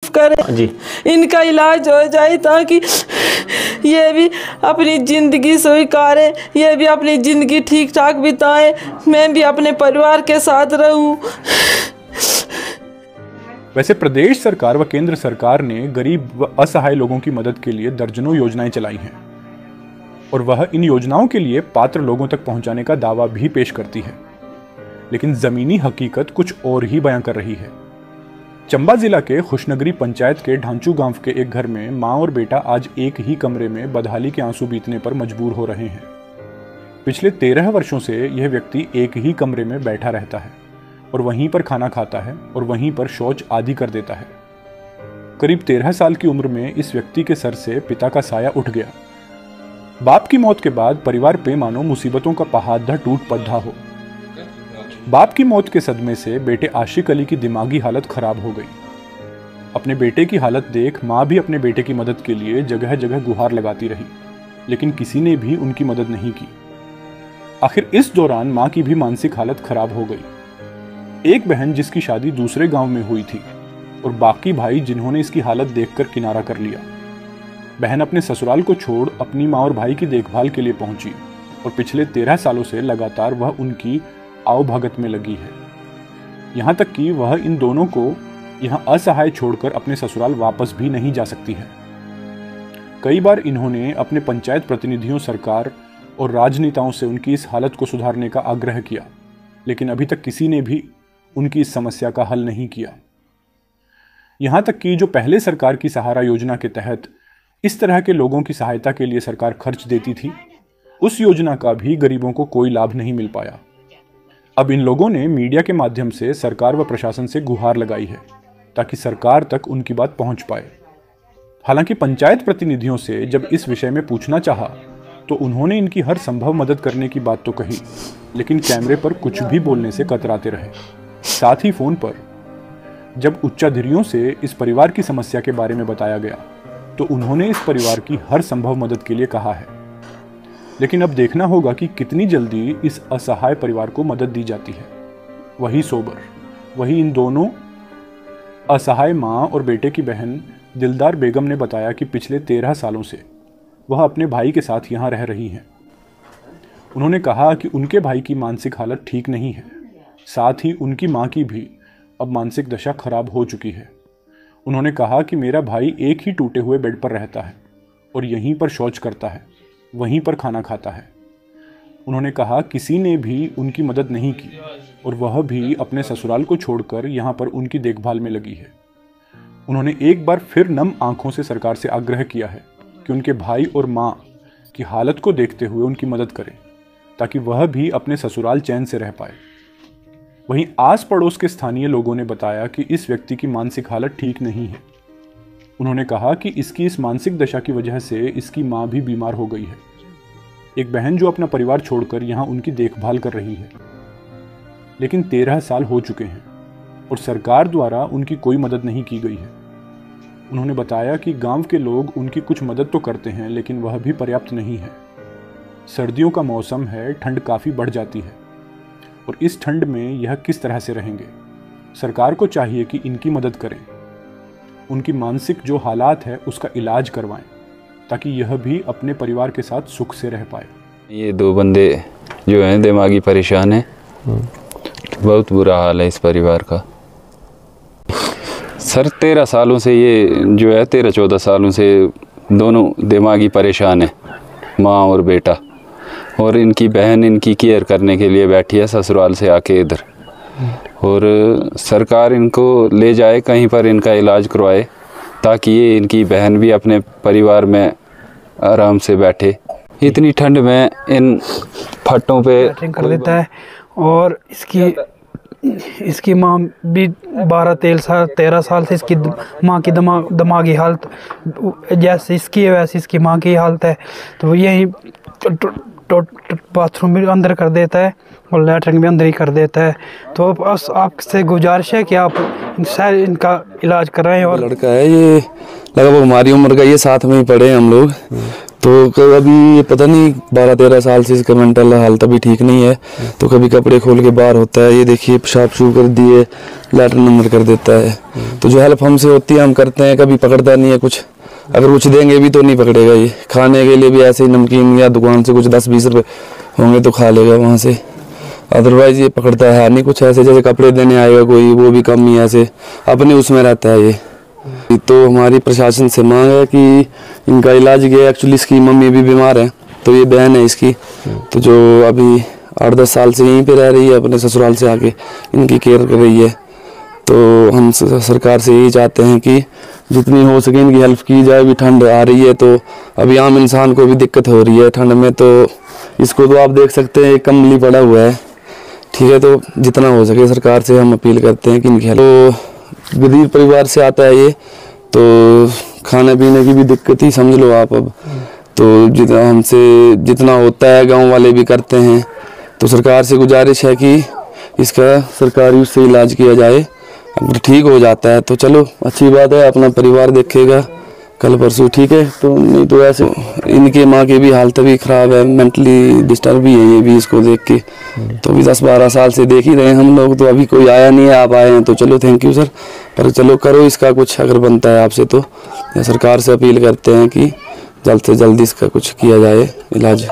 करें जी, इनका इलाज हो जाए ताकि ये भी अपनी ज़िंदगी स्वीकारें, ये भी अपनी ज़िंदगी ठीक ठाक बिताएं, मैं भी अपने परिवार के साथ रहूं। वैसे प्रदेश सरकार व केंद्र सरकार ने गरीब व असहाय लोगों की मदद के लिए दर्जनों योजनाएं चलाई हैं और वह इन योजनाओं के लिए पात्र लोगों तक पहुंचाने का दावा भी पेश करती है, लेकिन जमीनी हकीकत कुछ और ही बयां कर रही है। चंबा जिला के खुशनगरी पंचायत के ढांचू गांव के एक घर में मां और बेटा आज एक ही कमरे में बदहाली के आंसू बीतने पर मजबूर हो रहे हैं। पिछले 13 वर्षों से यह व्यक्ति एक ही कमरे में बैठा रहता है और वहीं पर खाना खाता है और वहीं पर शौच आदि कर देता है। करीब 13 साल की उम्र में इस व्यक्ति के सर से पिता का साया उठ गया। बाप की मौत के बाद परिवार पे मानो मुसीबतों का पहाड़ टूट पड़ा हो। बाप की मौत के सदमे से बेटे आशिक अली की दिमागी हालत खराब हो गई। अपने बेटे की हालत देख मां भी अपने बेटे की मदद के लिए जगह जगह गुहार लगाती रही, लेकिन किसी ने भी उनकी मदद नहीं की। आखिर इस दौरान मां की भी मानसिक हालत खराब हो गई। एक बहन जिसकी शादी दूसरे गांव में हुई थी और बाकी भाई जिन्होंने इसकी हालत देखकर किनारा कर लिया। बहन अपने ससुराल को छोड़ अपनी मां और भाई की देखभाल के लिए पहुंची और पिछले 13 सालों से लगातार वह उनकी आवभगत में लगी है। यहां तक कि वह इन दोनों को यहां असहाय छोड़कर अपने ससुराल वापस भी नहीं जा सकती है। कई बार इन्होंने अपने पंचायत प्रतिनिधियों, सरकार और राजनेताओं से उनकी इस हालत को सुधारने का आग्रह किया, लेकिन अभी तक किसी ने भी उनकी इस समस्या का हल नहीं किया। यहां तक कि जो पहले सरकार की सहारा योजना के तहत इस तरह के लोगों की सहायता के लिए सरकार खर्च देती थी, उस योजना का भी गरीबों को कोई लाभ नहीं मिल पाया। अब इन लोगों ने मीडिया के माध्यम से सरकार व प्रशासन से गुहार लगाई है ताकि सरकार तक उनकी बात पहुंच पाए। हालांकि पंचायत प्रतिनिधियों से जब इस विषय में पूछना चाहा तो उन्होंने इनकी हर संभव मदद करने की बात तो कही, लेकिन कैमरे पर कुछ भी बोलने से कतराते रहे। साथ ही फोन पर जब उच्चाधिकारियों से इस परिवार की समस्या के बारे में बताया गया तो उन्होंने इस परिवार की हर संभव मदद के लिए कहा है, लेकिन अब देखना होगा कि कितनी जल्दी इस असहाय परिवार को मदद दी जाती है। वही सोबर, वही इन दोनों असहाय मां और बेटे की बहन दिलदार बेगम ने बताया कि पिछले 13 सालों से वह अपने भाई के साथ यहाँ रह रही हैं। उन्होंने कहा कि उनके भाई की मानसिक हालत ठीक नहीं है, साथ ही उनकी मां की भी अब मानसिक दशा खराब हो चुकी है। उन्होंने कहा कि मेरा भाई एक ही टूटे हुए बेड पर रहता है और यहीं पर शौच करता है, वहीं पर खाना खाता है। उन्होंने कहा किसी ने भी उनकी मदद नहीं की और वह भी अपने ससुराल को छोड़कर यहाँ पर उनकी देखभाल में लगी है। उन्होंने एक बार फिर नम आंखों से सरकार से आग्रह किया है कि उनके भाई और माँ की हालत को देखते हुए उनकी मदद करें ताकि वह भी अपने ससुराल चैन से रह पाए। वहीं आस पड़ोस के स्थानीय लोगों ने बताया कि इस व्यक्ति की मानसिक हालत ठीक नहीं है। उन्होंने कहा कि इसकी इस मानसिक दशा की वजह से इसकी मां भी बीमार हो गई है। एक बहन जो अपना परिवार छोड़कर यहां उनकी देखभाल कर रही है, लेकिन 13 साल हो चुके हैं और सरकार द्वारा उनकी कोई मदद नहीं की गई है। उन्होंने बताया कि गांव के लोग उनकी कुछ मदद तो करते हैं, लेकिन वह भी पर्याप्त नहीं है। सर्दियों का मौसम है, ठंड काफ़ी बढ़ जाती है और इस ठंड में यह किस तरह से रहेंगे। सरकार को चाहिए कि इनकी मदद करें, उनकी मानसिक जो हालात है उसका इलाज करवाएं ताकि यह भी अपने परिवार के साथ सुख से रह पाए। ये 2 बंदे जो हैं दिमागी परेशान हैं, बहुत बुरा हाल है इस परिवार का। सर 13 सालों से ये जो है 13-14 सालों से दोनों दिमागी परेशान है, माँ और बेटा, और इनकी बहन इनकी केयर करने के लिए बैठी है ससुराल से आके इधर, और सरकार इनको ले जाए कहीं पर इनका इलाज करवाए ताकि ये इनकी बहन भी अपने परिवार में आराम से बैठे। इतनी ठंड में इन फट्टों पे कर देता है और इसकी माँ भी 12-13 साल से इसकी माँ की दिमागी हालत जैसे इसकी है वैसे इसकी माँ की हालत है। तो यही बाथरूम भी अंदर कर देता है और लैट्रिन भी अंदर ही कर देता है। तो बस आपसे गुजारिश है कि आप इनका इलाज कराएं। और लड़का है ये, लगभग हमारी उम्र का, ये साथ में ही पढ़े हम लोग, तो अभी ये पता नहीं 12-13 साल से इसका मेंटल हालत अभी ठीक नहीं है। तो कभी कपड़े खोल के बाहर होता है, ये देखिए पेशाब शू कर दिए, लैट्रिन नंबर कर देता है। तो जो हेल्प हमसे होती है हम करते हैं, कभी पकड़ता नहीं है कुछ। अगर कुछ देंगे भी तो नहीं पकड़ेगा, ये खाने के लिए भी ऐसे ही नमकीन या दुकान से कुछ 10-20 रुपये होंगे तो खा लेगा वहाँ से, अदरवाइज ये पकड़ता है नहीं कुछ। ऐसे जैसे कपड़े देने आएगा कोई, वो भी कम ही ऐसे अपने उसमें रहता है ये। तो हमारी प्रशासन से मांग है कि इनका इलाज किया। एक्चुअली इसकी मम्मी भी बीमार है, तो ये बहन है इसकी, तो जो अभी 8-10 साल से यहीं पे रह रही है, अपने ससुराल से आके इनकी केयर कर रही है। तो हम सरकार से यही चाहते हैं कि जितनी हो सके इनकी हेल्प की जाए। अभी ठंड आ रही है, तो अभी आम इंसान को भी दिक्कत हो रही है ठंड में। तो इसको तो आप देख सकते हैं, एक कम्बली पड़ा हुआ है, ठीक है। तो जितना हो सके सरकार से हम अपील करते हैं कि इनकी हेल्प। तो गरीब परिवार से आता है ये, तो खाने पीने की भी दिक्कत ही समझ लो आप अब। तो जितना हमसे जितना होता है गांव वाले भी करते हैं। तो सरकार से गुजारिश है कि इसका सरकारी उससे इलाज किया जाए। अगर ठीक हो जाता है तो चलो अच्छी बात है, अपना परिवार देखेगा कल परसों, ठीक है। तो नहीं तो ऐसे इनके माँ की भी हालत भी ख़राब है, मेंटली डिस्टर्ब भी है ये भी इसको देख के। तो अभी 10-12 साल से देख ही रहे हैं हम लोग, तो अभी कोई आया नहीं है, आप आए हैं तो चलो थैंक यू सर। पर चलो करो इसका कुछ अगर बनता है आपसे तो। सरकार से अपील करते हैं कि जल्द से जल्द इसका कुछ किया जाए इलाज।